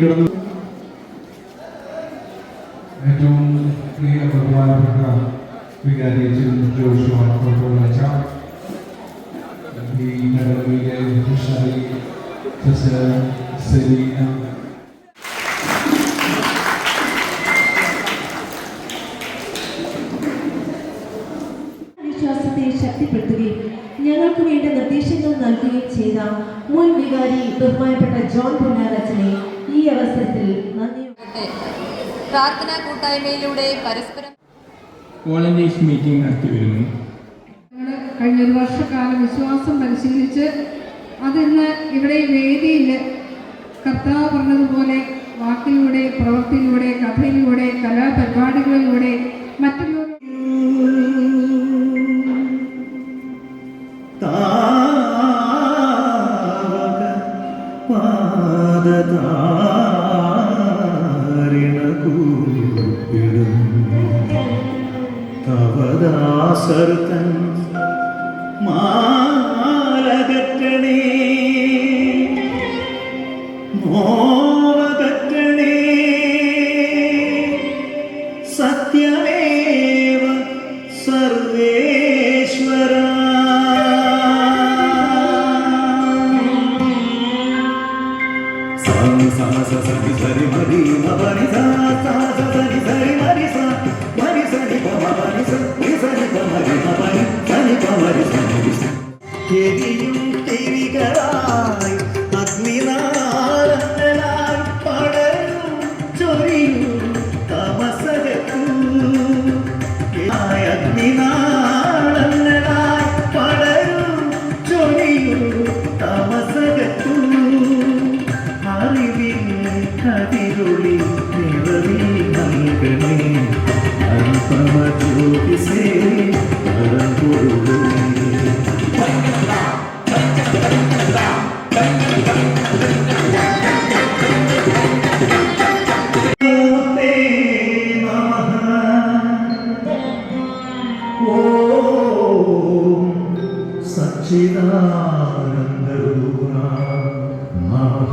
കിടന്നു. ഏറ്റവും പ്രിയ ബഹുമാനപ്പെട്ട വികാരി ജോഷുവ ഈ കടലിലെ മിഷണറി സിസ്റ്റർ സെലീന, വിശ്വാസത്തെ ശക്തിപ്പെടുത്തുകയും ഞങ്ങൾക്ക് വേണ്ട നിർദ്ദേശങ്ങൾ നൽകുകയും ചെയ്ത മുൻ വികാരി ബഹുമാനപ്പെട്ട ജോൺ പുന്നാരച്ചനെ ഈ അവസരത്തിൽ നന്ദിയോടെ പ്രാർത്ഥനാ കൂട്ടായ്മയിലൂടെ പരസ്പരം വോളണ്ടിയേഴ്സ് മീറ്റിംഗ് നടത്തി വരുന്നു. കഴിഞ്ഞ ഒരു വർഷക്കാലം വിശ്വാസം പരിശീലിച്ച് അതിന്ന് ഇവിടെ വേദിയിൽ കർത്താവ് പറഞ്ഞതുപോലെ വാക്കിലൂടെ, പ്രവൃത്തിയിലൂടെ, കഥയിലൂടെ, കലാപരിപാടികളിലൂടെ മറ്റുള്ളവർ തവദാസർത്തൻ മാലകറ്റണേ മോവകറ്റണേ സത്യമേവ സർവേശ്വര സരി സരി മരി മരി സരി സരി മരി മരി സരി മരി എരിയും തിരികളായി അഗ്നിനാളങ്ങളായി പടരും ചൊരിയും തമസകത്തു അഗ്നിനാളങ്ങളായി പടരും ചൊരിയും തമസകത്തു അറിവിൻ കതിരുളി നിറവി നൽകണേ അനുപമ ജ്യോതിസേ പരമ്പൊരുളേ. സച്ചിദാനന്ദരൂപ നമഃ.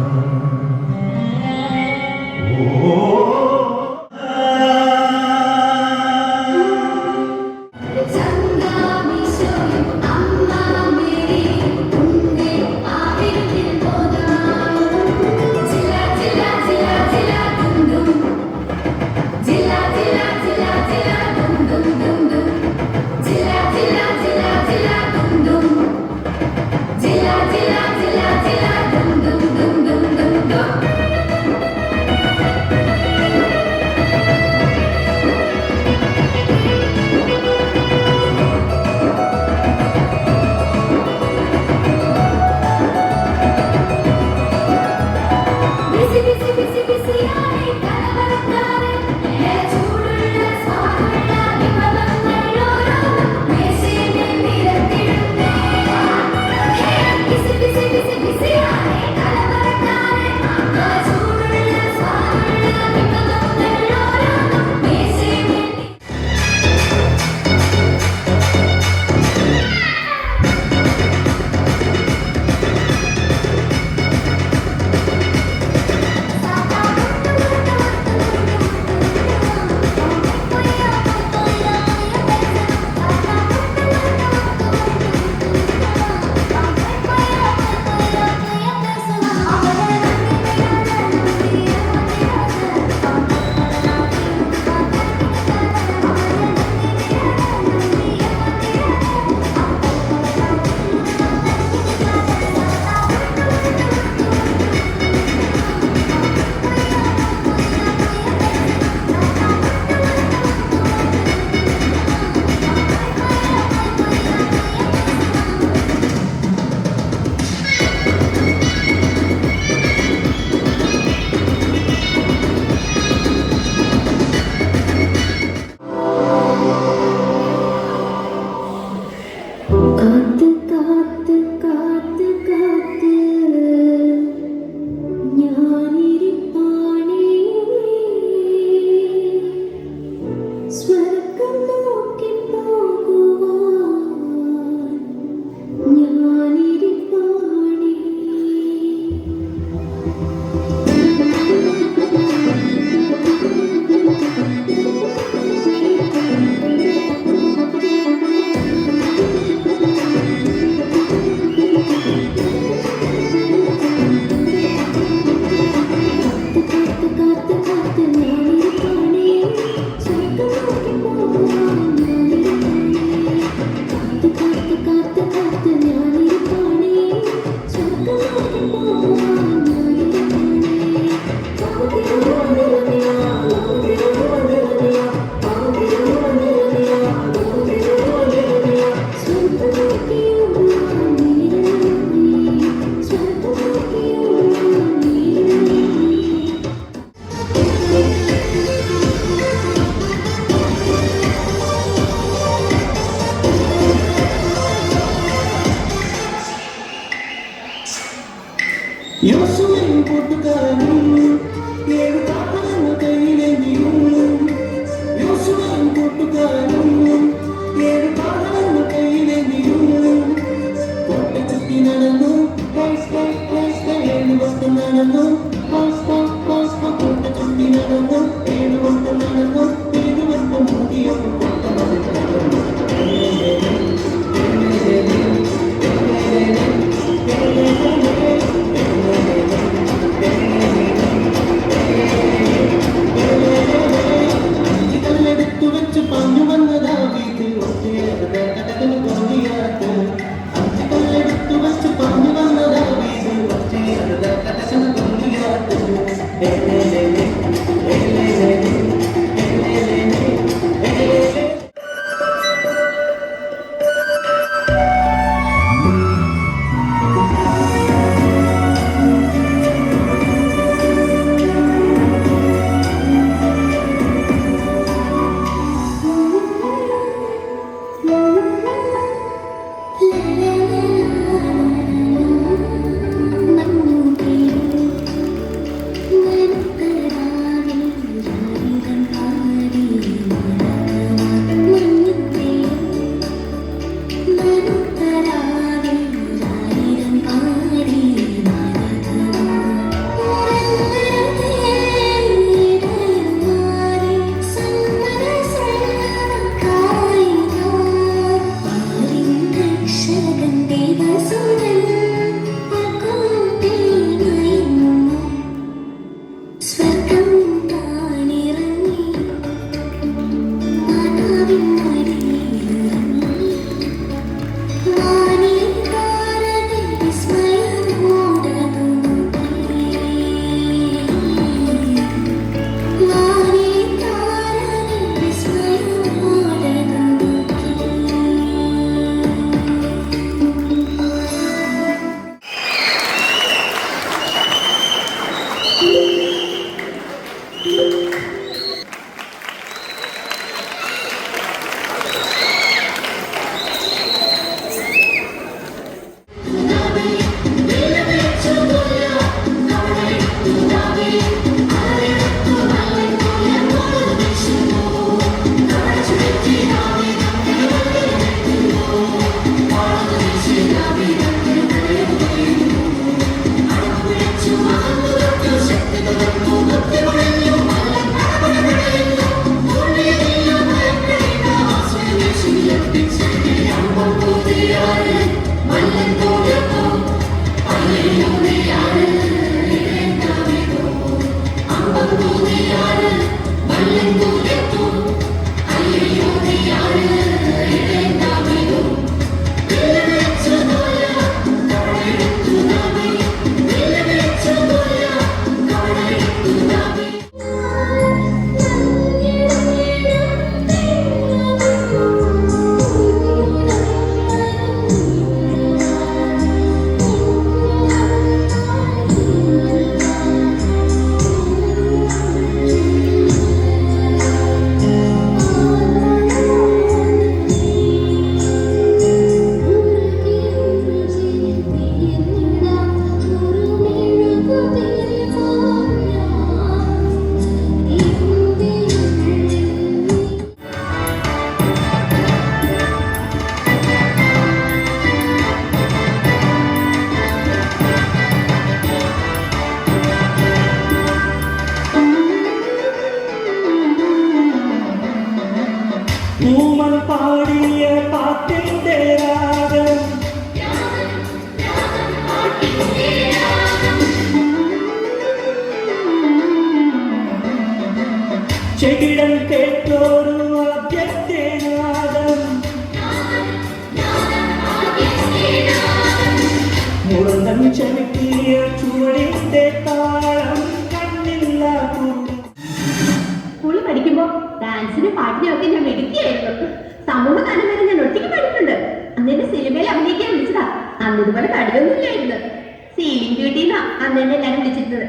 പൂമൻ പാടിയ പാട്ടിന്റെ രാഗം ചെകിടം കേട്ടോരു ആദ്യത്തെ നാദം മുളന്തം ചവിട്ടിയ ചുവടിന്റെ താളം കണ്ണില്ല സ്കൂളിൽ പഠിക്കുമ്പോ ഡാൻസിനും പാട്ടിനും ഒക്കെ ഞാൻ മിടുക്കിയായിരുന്നു. സമൂഹ ഗാനം വരെ ഞാൻ ഒറ്റയ്ക്ക് പാടിയിട്ടുണ്ട്. അന്ന് എന്നെ സിനിമയിൽ അഭിനയിക്കാൻ വിളിച്ചതാ. അന്ന് ഇതുപോലെ കടിയൊന്നുമില്ലായിരുന്നു. സീലിംഗ് ഡ്യൂട്ടിന്നാ അന്ന് എന്നെ എല്ലാരും വിളിച്ചിരുന്നത്.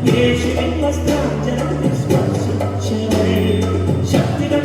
യേശുവിൻ വസ്ത്രം ജനത്തിൽ സ്പർശിച്ചവരെ ശക്തികൾ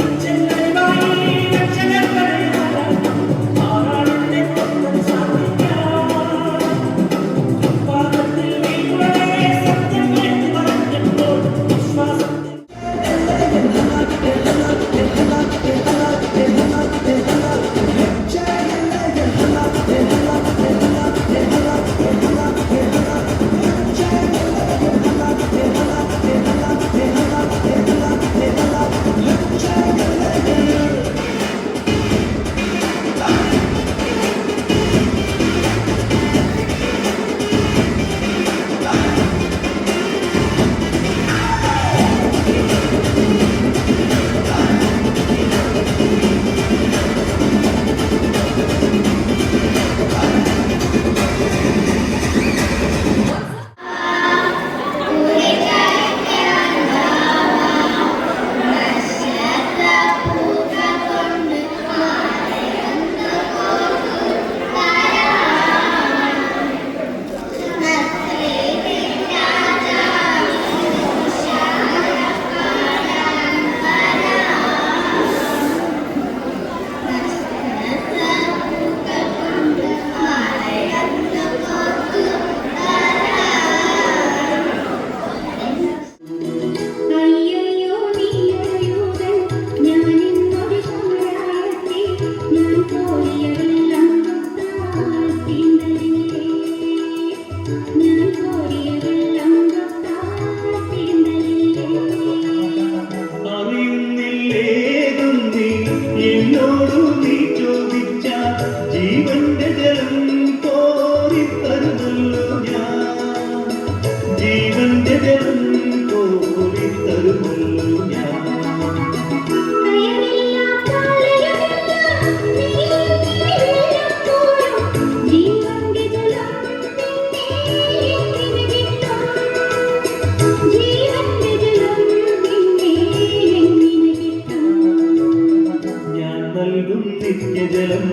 നൽകും നിത്യജലം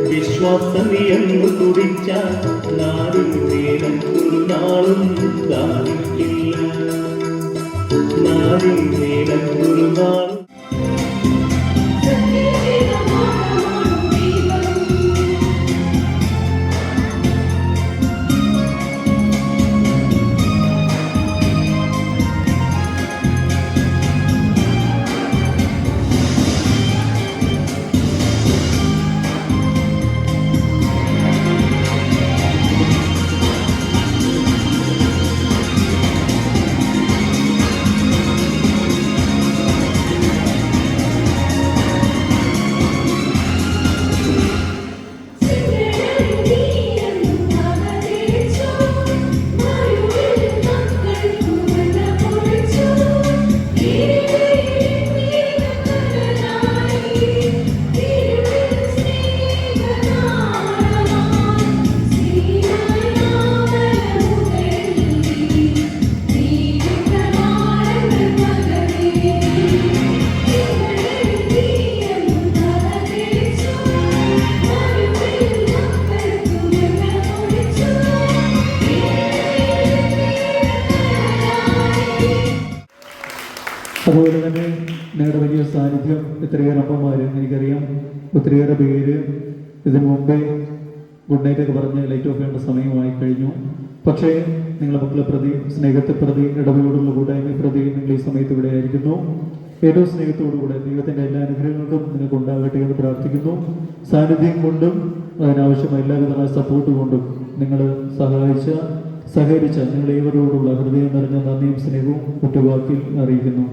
വിശ്വാസം നീയെന്നു കുടിച്ച നാടിൻ നേരം ഒരു നാളും ദാഹിക്കില്ല നാടിൻ നേരം ഒരു നാളും അതുപോലെ തന്നെ നിങ്ങളുടെ വലിയ സാന്നിധ്യം എത്രയേറെ അമ്മമാർ എനിക്കറിയാം, ഒത്തിരിയേറെ പേര് ഇതിനു മുമ്പേ ഗുഡ് നൈറ്റ് ഒക്കെ പറഞ്ഞ് ലൈറ്റ് ഓഫ് ചെയ്യേണ്ട സമയമായി കഴിഞ്ഞു. പക്ഷേ നിങ്ങളുടെ മക്കളെ പ്രതി, സ്നേഹത്തെ പ്രതി, ഇടവയോടുള്ള കൂട്ടായ്മ പ്രതി നിങ്ങൾ ഈ സമയത്ത് ഇവിടെ ആയിരിക്കുന്നു. ഏറ്റവും സ്നേഹത്തോടുകൂടെ ദൈവത്തിൻ്റെ എല്ലാ അനുഗ്രഹങ്ങൾക്കും നിങ്ങൾക്ക് ഉണ്ടാകട്ടെ എന്ന് പ്രാർത്ഥിക്കുന്നു. സാന്നിധ്യം കൊണ്ടും അതിനാവശ്യമായ എല്ലാവിധമായ സപ്പോർട്ട് കൊണ്ടും നിങ്ങൾ സഹകരിച്ച നിങ്ങളേവരോടുള്ള ഹൃദയം നിറഞ്ഞ നന്ദിയും സ്നേഹവും ഒറ്റവാക്കിൽ അറിയിക്കുന്നു.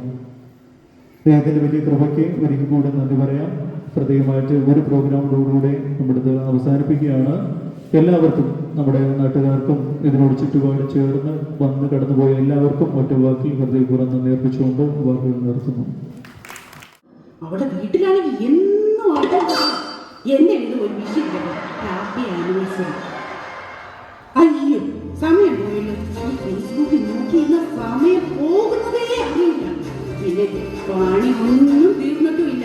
ദൈവത്തിൻ്റെ വലിയ കൃപയ്ക്ക് ഒരിക്കൽ കൂടെ നന്ദി പറയാം. പ്രത്യേകമായിട്ട് ഒരു പ്രോഗ്രാമിലൂടെ നമ്മളിത് അവസാനിപ്പിക്കുകയാണ്. എല്ലാവർക്കും, നമ്മുടെ നാട്ടുകാർക്കും ഇതിനോട് ചുറ്റുപാട് ചേർന്ന് വന്ന് കടന്നുപോയ എല്ലാവർക്കും ഒറ്റവാക്കിൽ ഹൃദയപൂർവ്വം നന്ദി അർപ്പിച്ചുകൊണ്ട് വാക്കുകൾ നിർത്തുന്നു. അവിടെ വീട്ടിലാണെങ്കിൽ എന്നും ആൾക്കാർ എന്നെ ഇത് ഒരു വിഷയം ഹാപ്പി ആനിവേഴ്സറി. അയ്യോ, സമയം പോയല്ലോ. ഈ ഫേസ്ബുക്കിൽ നോക്കിയിരുന്ന സമയം പോകുന്നതേ അറിയില്ല. പിന്നെ പണി ഒന്നും തീർന്നിട്ടുമില്ല.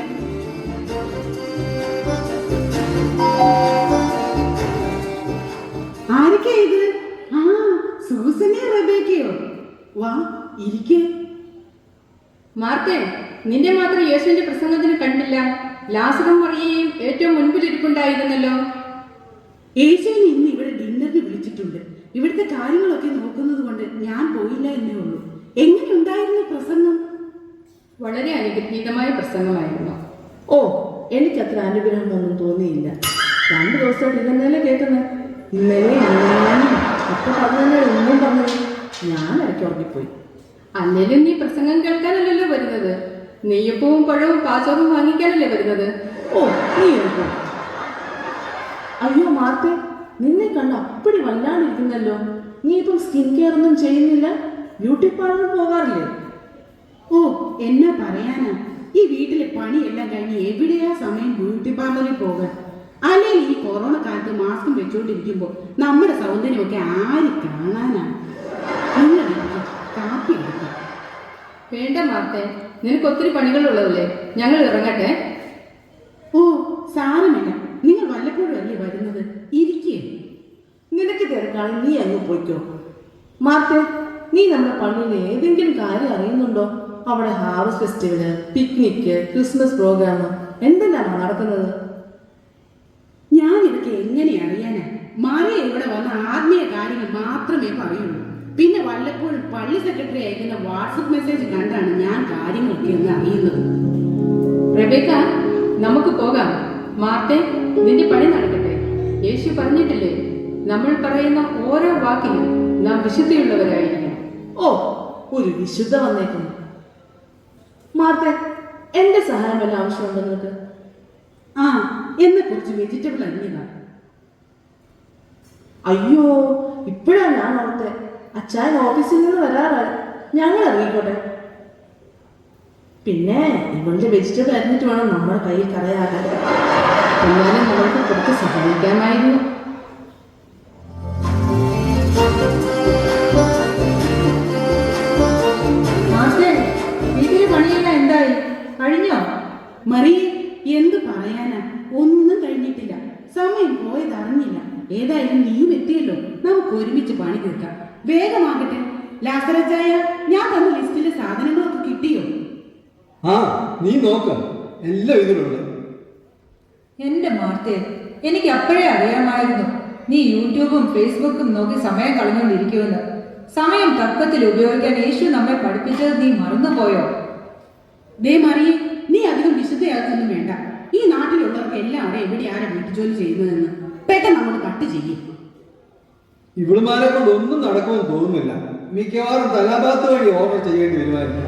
ആരൊക്കെ ഇത്? ആ, സൂസനെയോ റബേക്കയോ? വാ, ഇരിക്കേ. മാർത്തേ, നിന്റെ മാത്രം യേശുവിന്റെ പ്രസംഗത്തിന് കണ്ടില്ല. ലാസറും മറിയയും ഏറ്റവും മുൻപിലിരിപ്പുണ്ടായിരുന്നല്ലോ. യേശുവിനെ ഇന്ന് ഇവിടെ ഡിന്നറിന് വിളിച്ചിട്ടുണ്ട്. ഇവിടുത്തെ കാര്യങ്ങളൊക്കെ നോക്കുന്നത് കൊണ്ട് ഞാൻ പോയില്ല എന്നേ ഉള്ളൂ. എങ്ങനെ ഉണ്ടായിരുന്നു പ്രസംഗം? വളരെ അനുഗ്രഹീതമായ പ്രസംഗമായിരുന്നു. ഓ, എനിക്കത്ര അനുഗ്രഹമൊന്നും തോന്നിയില്ല. 2 ദിവസമായിട്ട് ഇതന്നെയല്ലേ കേൾക്കുന്നത്. ഇന്നലെ അപ്പൊ പറഞ്ഞല്ലേ ഒന്നും പറഞ്ഞു. ഞാൻ ഇടയ്ക്ക് ഉറങ്ങിപ്പോയി. അല്ലേലും നീ പ്രസംഗം കേൾക്കാനല്ലല്ലോ വരുന്നത്. നെയ്യപ്പവും പഴവും പാചകവും വാങ്ങിക്കാനല്ലേ വരുന്നത്. ഓ, നീ എടുക്കും. അയ്യോ മാർത്തേ, നിന്നെ കണ്ട് അപ്പടി വല്ലാണ്ടിരിക്കുന്നല്ലോ. നീ ഇപ്പം സ്കിൻ കെയർ ഒന്നും ചെയ്യുന്നില്ല? Beauty parlour പോകാറില്ലേ? ഓ, എന്നാ പറയാനാ, ഈ വീട്ടിലെ പണിയെല്ലാം കഴിഞ്ഞ് എവിടെയാ സമയം ബ്യൂട്ടി പാർലറിൽ പോകാൻ? അല്ലെങ്കിൽ ഈ കൊറോണ കാലത്ത് മാസ്കും വെച്ചുകൊണ്ടിരിക്കുമ്പോൾ നമ്മുടെ സൗന്ദര്യമൊക്കെ ആര് കാണാനാ? നിങ്ങൾ കാപ്പി എടുക്കാം. വേണ്ട മാർത്തേ, നിനക്ക് ഒത്തിരി പണികളുള്ളതല്ലേ. ഞങ്ങൾ ഇറങ്ങട്ടെ. ഓ, സാരമില്ല, നിങ്ങൾ വല്ലപ്പോഴും അല്ലേ വരുന്നത്. ഇരിക്കേ. നിനക്ക് തിരക്കാണെങ്കിൽ നീ അങ്ങ് പോയിക്കോ. മാർത്തേ, നീ നമ്മുടെ പള്ളിയിൽ ഏതെങ്കിലും കാര്യം അറിയുന്നുണ്ടോ? അവിടെ harvest festival, picnic, Christmas programme എന്തെല്ലാമാണ് നടക്കുന്നത്? ഞാൻ ഇതൊക്കെ എങ്ങനെ അറിയാനാ? മറിയ ഇവിടെ വന്ന ആത്മീയ കാര്യങ്ങൾ മാത്രമേ പറയുള്ളൂ. പിന്നെ വല്ലപ്പോഴും പള്ളി സെക്രട്ടറി അയക്കുന്ന വാട്സപ്പ് മെസ്സേജ് കണ്ടാണ് ഞാൻ കാര്യങ്ങളൊക്കെ ഒന്ന് അറിയുന്നത്. റബേക്ക, നമുക്ക് പോകാം. മാർത്തേ, നിന്റെ പണി നടക്കട്ടെ. യേശു പറഞ്ഞിട്ടില്ലേ, നമ്മൾ പറയുന്ന ഓരോ വാക്കിനും നാം വിശുദ്ധിയുള്ളവരായിരിക്കണം. ഓ, ഒരു വിശുദ്ധ വന്നേക്കുന്നു. മാർത്തേ, എന്റെ സഹായം വല്ല ആവശ്യമുണ്ടോ നിനക്ക്? ആ, എന്നെ കുറച്ച് വെജിറ്റബിൾ അരിഞ്ഞതാണ്. അയ്യോ, ഇപ്പോഴാണ് ഞാൻ ഓർത്തെ. അച്ചായൻ ഓഫീസിൽ നിന്ന് വരാറായി. ഞങ്ങൾ ഇറങ്ങിക്കോട്ടെ. പിന്നെ ഇവളുടെ വെജിറ്റബിൾ അരിഞ്ഞിട്ട് വേണം നമ്മുടെ കയ്യിൽ കറയാകാൻ. എന്നാലും നമ്മൾക്ക് കുറച്ച് സഹായിക്കാമായിരുന്നു. വീട്ടിലെ പണിയെല്ലാം എന്തായി? കഴിഞ്ഞോ? മറിയ, എന്ത് പറയാനാ, ഒന്നും കഴിഞ്ഞിട്ടില്ല. സമയം പോയത് അറിഞ്ഞില്ല. ഏതായാലും നീയും എത്തിയല്ലോ, നമുക്ക് ഒരുമിച്ച് പണി തീർക്കാം. വേഗമാകട്ടെ. ലാസറച്ചായ, ഞാൻ തന്ന ലിസ്റ്റിലെ സാധനങ്ങളൊക്കെ കിട്ടിയോ? ആ, നീ നോക്ക, എല്ലാം ഇതിലുണ്ട്. എന്റെ മാർത്തേ, എനിക്ക് അപ്പോഴേ അറിയാമായിരുന്നു നീ യൂട്യൂബും ഫേസ്ബുക്കും നോക്കി സമയം കളഞ്ഞുകൊണ്ടിരിക്കുമെന്ന്. സമയം തക്കത്തിൽ ഉപയോഗിക്കാൻ യേശു നമ്മെ പഠിപ്പിച്ചത് നീ മറന്നുപോയോ? ദേ മറിയേ, നീ അധികം വിശുദ്ധയാകൊന്നും വേണ്ട. ഈ നാട്ടിലുള്ളവർക്ക് എല്ലാം അവിടെ എവിടെ ആരാ വീട്ടുജോലി ചെയ്യുന്നതെന്ന് പെട്ടെന്ന് നമ്മൾ കട്ട് ചെയ്യും. ഇവളുമാരെ കൊണ്ട് ഒന്നും നടക്കുമെന്ന് തോന്നുന്നില്ല. മിക്കവാറും തലാഭാത്ത് വഴി ഓർഡർ ചെയ്യേണ്ടി വരുമായിരുന്നു.